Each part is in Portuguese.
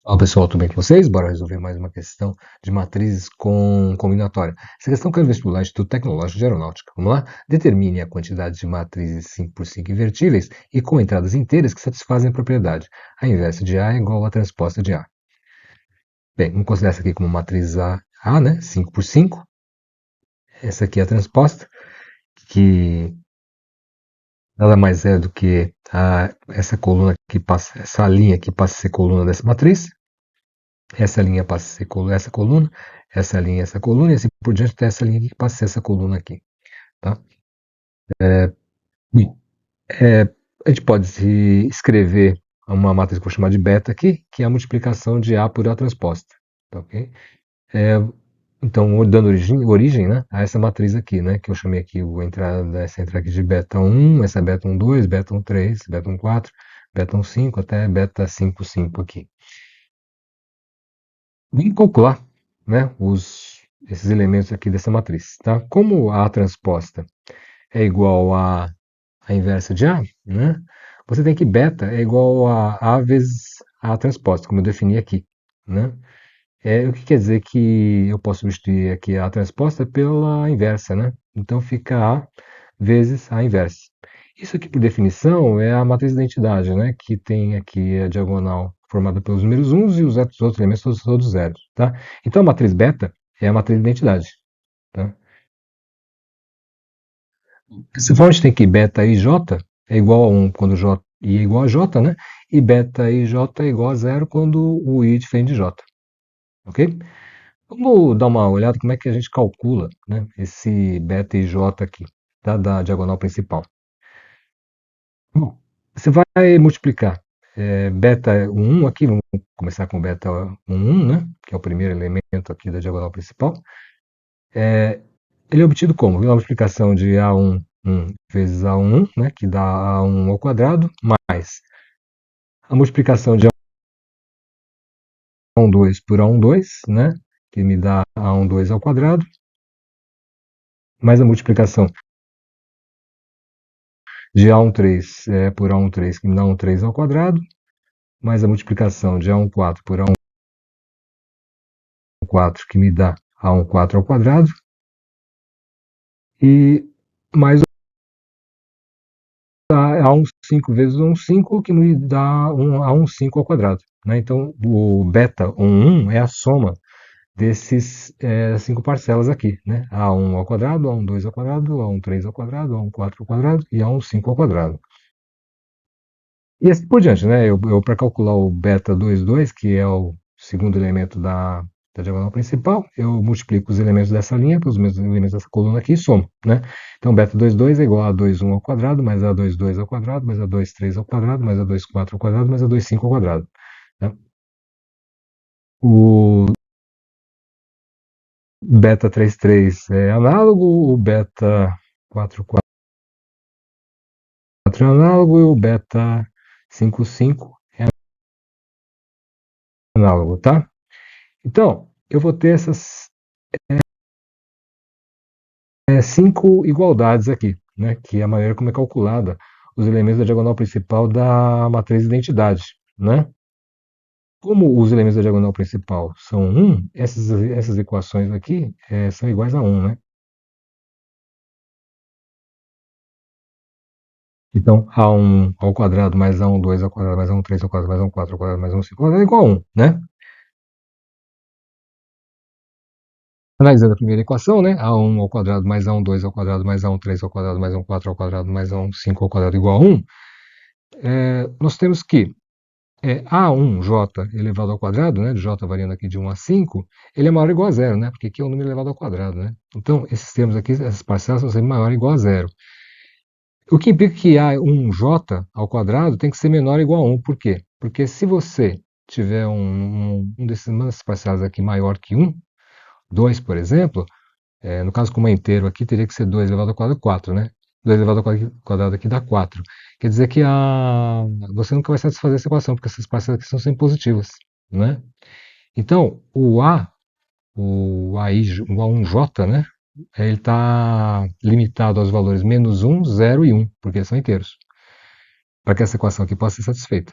Olá pessoal, tudo bem com vocês? Bora resolver mais uma questão de matrizes com combinatória. Essa questão caiu no vestibular do Instituto Tecnológico de Aeronáutica. Vamos lá? Determine a quantidade de matrizes 5x5 invertíveis e com entradas inteiras que satisfazem a propriedade. A inversa de A é igual à transposta de A. Bem, vamos considerar essa aqui como matriz A, né? 5x5. Essa aqui é a transposta, que nada mais é do que essa coluna que passa, essa linha que passa a ser coluna dessa matriz. Essa linha passa a ser essa coluna, essa linha, essa coluna, e assim por diante até essa linha aqui que passa a ser essa coluna aqui. Tá? Bem, a gente pode escrever uma matriz que eu vou chamar de beta aqui, que é a multiplicação de A por A transposta. Tá, ok? É, então, dando origem, né, a essa matriz aqui, né, que eu chamei aqui essa entrada aqui de beta 1, essa beta 1, 2, beta 1, 3, beta 1, 4, beta 1, 5, até beta 5, 5 aqui. Vamos calcular, né, esses elementos aqui dessa matriz. Tá? Como a transposta é igual a inversa de A, né, você tem que beta é igual a vezes a transposta, como eu defini aqui. Né? O que quer dizer que eu posso substituir aqui a transposta pela inversa. Né? Então fica A vezes a inversa. Isso aqui, por definição, é a matriz de identidade, né? Que tem aqui a diagonal formada pelos números uns e os outros elementos todos zeros. Tá? Então, a matriz beta é a matriz de identidade. Tá? Dessa forma, a gente tem que beta ij é igual a 1 quando j i é igual a j, né? E beta ij é igual a zero quando o i é diferente de j. Ok? Vamos dar uma olhada como é que a gente calcula, né, esse beta ij aqui, tá? Da diagonal principal. Bom, você vai multiplicar beta 1 aqui, vamos começar com beta 1, né, que é o primeiro elemento aqui da diagonal principal. Ele é obtido como? Uma multiplicação de A1 vezes A1, né, que dá A1 ao quadrado, mais a multiplicação de A1, 2 por A1, 2, né, que me dá A1, 2 ao quadrado, mais a multiplicação de A1, 3 por A1, 3, que me dá 1, 3 ao quadrado, mais a multiplicação de A1, 4 por A1, 4, que me dá A1, 4 ao quadrado, e mais A1, 5 vezes 1, 5, que me dá A1, 5 ao quadrado. Né? Então, o beta 1 é a soma desses 5 parcelas aqui. Né? A1 ao quadrado, A1, 2 ao quadrado, A1, 3 ao quadrado, A1, 4 ao quadrado e A1, 5 ao quadrado. E assim por diante, né? Eu para calcular o beta 22, que é o segundo elemento da diagonal principal, eu multiplico os elementos dessa linha pelos mesmos elementos dessa coluna aqui e somo, né? Então, beta 22 é igual a 21 ao quadrado, mais a 22 ao quadrado, mais a 23 ao quadrado, mais a 24 ao quadrado, mais a 25 ao quadrado. Né? O beta 33 é análogo, o beta 44 é análogo e o beta 55 é análogo, tá? Então, eu vou ter essas 5 igualdades aqui, né, que é a maneira como é calculada os elementos da diagonal principal da matriz de identidade. Né? Como os elementos da diagonal principal são 1, essas equações aqui são iguais a 1. Né? Então, A1 ao quadrado mais A1, 2 ao quadrado mais A1, 3 ao quadrado mais A1, 4 ao quadrado mais A1, 5 ao quadrado é igual a 1. Né? Analisando a primeira equação, né, A1 ao quadrado mais A1, 2 ao quadrado mais A1, 3 ao quadrado mais A1, 4 ao quadrado mais A1, 5 ao quadrado igual a 1, nós temos que A1j elevado ao quadrado, né, de j variando aqui de 1 a 5, ele é maior ou igual a zero, né, porque aqui é um número elevado ao quadrado. Né? Então, esses termos aqui, essas parcelas são sempre maior ou igual a zero. O que implica que A1j ao quadrado tem que ser menor ou igual a 1. Por quê? Porque se você tiver uma dessas parcelas aqui maior que 1, 2, por exemplo, no caso, como é inteiro aqui, teria que ser 2 elevado ao quadrado, 4, né? 2 elevado ao quadrado aqui dá 4. Quer dizer que você nunca vai satisfazer essa equação, porque essas parcelas aqui são sempre positivas. Né? Então, o A1j, né? Ele está limitado aos valores menos 1, 0 e 1, porque eles são inteiros, para que essa equação aqui possa ser satisfeita.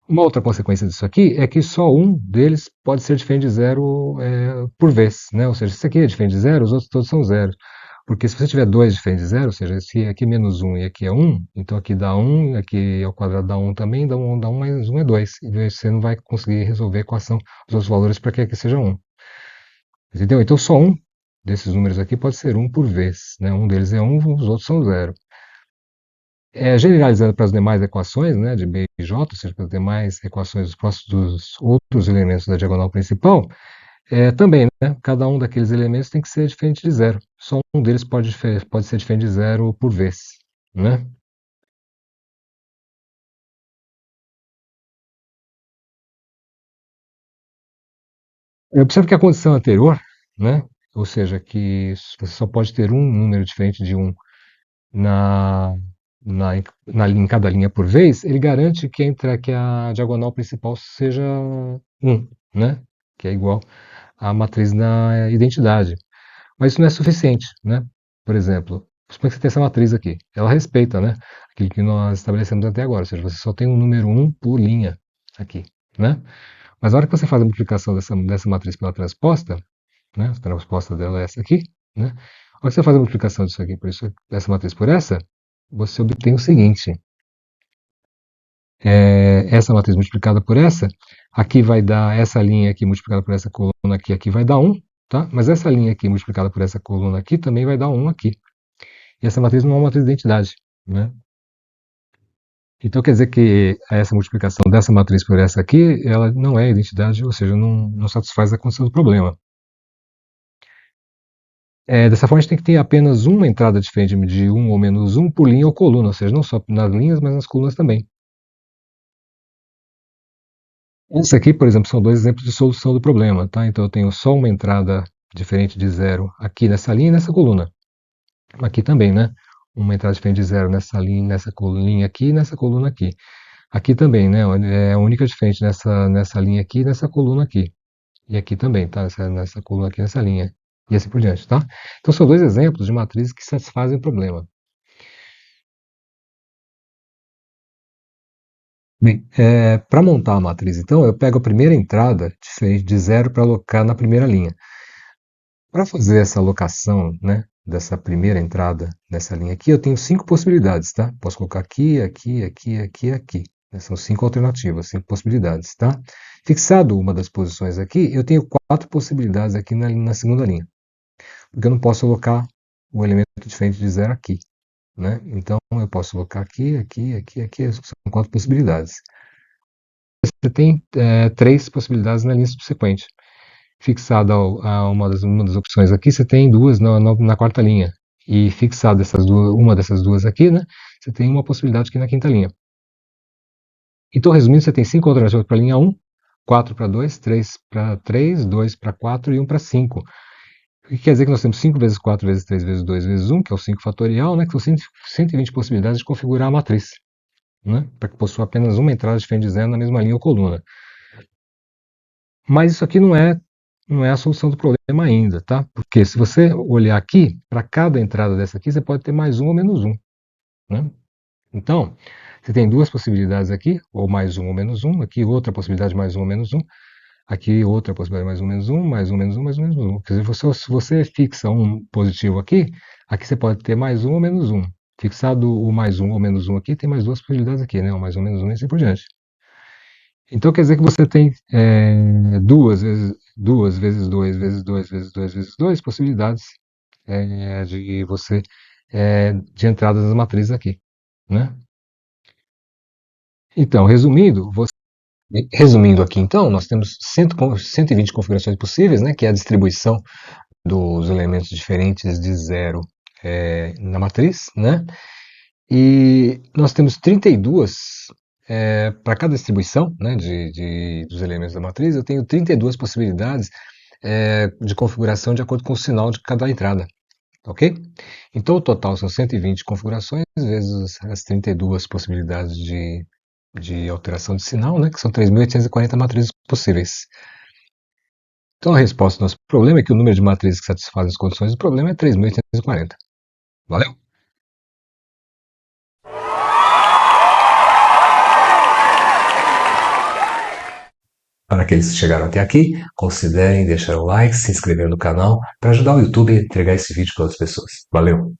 Uma outra consequência disso aqui é que só um deles pode ser diferente de zero por vez, né? Ou seja, se isso aqui é diferente de zero, os outros todos são zeros. Porque se você tiver dois diferentes de zero, ou seja, se aqui é menos um e aqui é um, então aqui dá um, aqui ao quadrado dá um também, dá um mais um é 2. E você não vai conseguir resolver a equação dos outros valores para que aqui seja um. Entendeu? Então só um desses números aqui pode ser um por vez, né? Um deles é um, os outros são zero. É generalizado para as demais equações, né, de B e J, ou seja, para as demais equações dos outros elementos da diagonal principal, também, né, cada um daqueles elementos tem que ser diferente de zero. Só um deles pode ser diferente de zero por vez, né? Observe que a condição anterior, né, ou seja, que você só pode ter um número diferente de um na, em cada linha por vez, ele garante que a diagonal principal seja um, né? Que é igual à matriz da identidade. Mas isso não é suficiente, né? Por exemplo, suponha que você tem essa matriz aqui. Ela respeita, né? Aquilo que nós estabelecemos até agora. Ou seja, você só tem um número um por linha aqui, né? Mas na hora que você faz a multiplicação dessa matriz pela transposta, né? A transposta dela é essa aqui, né? Na hora que você faz a multiplicação disso aqui por isso, essa matriz por essa, você obtém o seguinte: essa matriz multiplicada por essa, aqui vai dar essa linha aqui multiplicada por essa coluna aqui, aqui vai dar um, tá? Mas essa linha aqui multiplicada por essa coluna aqui também vai dar um aqui. E essa matriz não é uma matriz de identidade, né? Então quer dizer que essa multiplicação dessa matriz por essa aqui, ela não é identidade, ou seja, não satisfaz a condição do problema. Dessa forma, a gente tem que ter apenas uma entrada diferente de um ou menos um por linha ou coluna, ou seja, não só nas linhas, mas nas colunas também. Esse aqui, por exemplo, são dois exemplos de solução do problema, tá? Então eu tenho só uma entrada diferente de zero aqui nessa linha e nessa coluna. Aqui também, né? Uma entrada diferente de zero nessa linha, nessa coluninha aqui e nessa coluna aqui. Aqui também, né? É a única diferente nessa linha aqui e nessa coluna aqui. E aqui também, tá? Nessa coluna aqui, nessa linha. E assim por diante, tá? Então são dois exemplos de matrizes que satisfazem o problema. Bem, para montar a matriz, então, eu pego a primeira entrada diferente de zero para alocar na primeira linha. Para fazer essa alocação, né, dessa primeira entrada nessa linha aqui, eu tenho cinco possibilidades, tá? Posso colocar aqui, aqui, aqui, aqui, aqui. São cinco alternativas, cinco possibilidades, tá? Fixado uma das posições aqui, eu tenho quatro possibilidades aqui na segunda linha. Porque eu não posso alocar o elemento diferente de zero aqui, né? Então, eu posso colocar aqui, aqui, aqui, aqui, são quatro possibilidades. Você tem três possibilidades na linha subsequente. Fixada a uma das opções aqui, você tem duas na quarta linha. E fixada uma dessas duas aqui, né, você tem uma possibilidade aqui na quinta linha. Então, resumindo, você tem cinco alternativas para a linha 1, 4 para 2, 3 para 3, 2 para 4 e 1 para 5. O que quer dizer que nós temos 5 vezes 4 vezes 3 vezes 2 vezes 1, que é o 5 fatorial, né, que são 120 possibilidades de configurar a matriz, né, para que possua apenas uma entrada diferente de zero na mesma linha ou coluna. Mas isso aqui não é a solução do problema ainda, tá? Porque se você olhar aqui, para cada entrada dessa aqui, você pode ter mais um ou menos um, né? Então, você tem duas possibilidades aqui, ou mais um ou menos um, aqui outra possibilidade mais um ou menos um, aqui outra possibilidade mais um menos um, mais um menos um, mais um menos um. Quer dizer, se você fixa um positivo aqui, aqui você pode ter mais um ou menos um. Fixado o mais um ou menos um aqui, tem mais duas possibilidades aqui, né? O mais um menos um e assim por diante. Então quer dizer que você tem duas vezes 2 vezes 2 vezes 2 vezes 2 possibilidades de você de entradas das matrizes aqui, né? Então, resumindo aqui, então, nós temos 120 configurações possíveis, né? Que é a distribuição dos elementos diferentes de zero na matriz, né? E nós temos 32 para cada distribuição, né, dos elementos da matriz, eu tenho 32 possibilidades de configuração de acordo com o sinal de cada entrada, ok? Então o total são 120 configurações vezes as 32 possibilidades de alteração de sinal, né, que são 3.840 matrizes possíveis. Então a resposta do nosso problema é que o número de matrizes que satisfazem as condições do problema é 3.840. Valeu? Para aqueles que chegaram até aqui, considerem deixar o like, se inscrever no canal para ajudar o YouTube a entregar esse vídeo para outras pessoas. Valeu!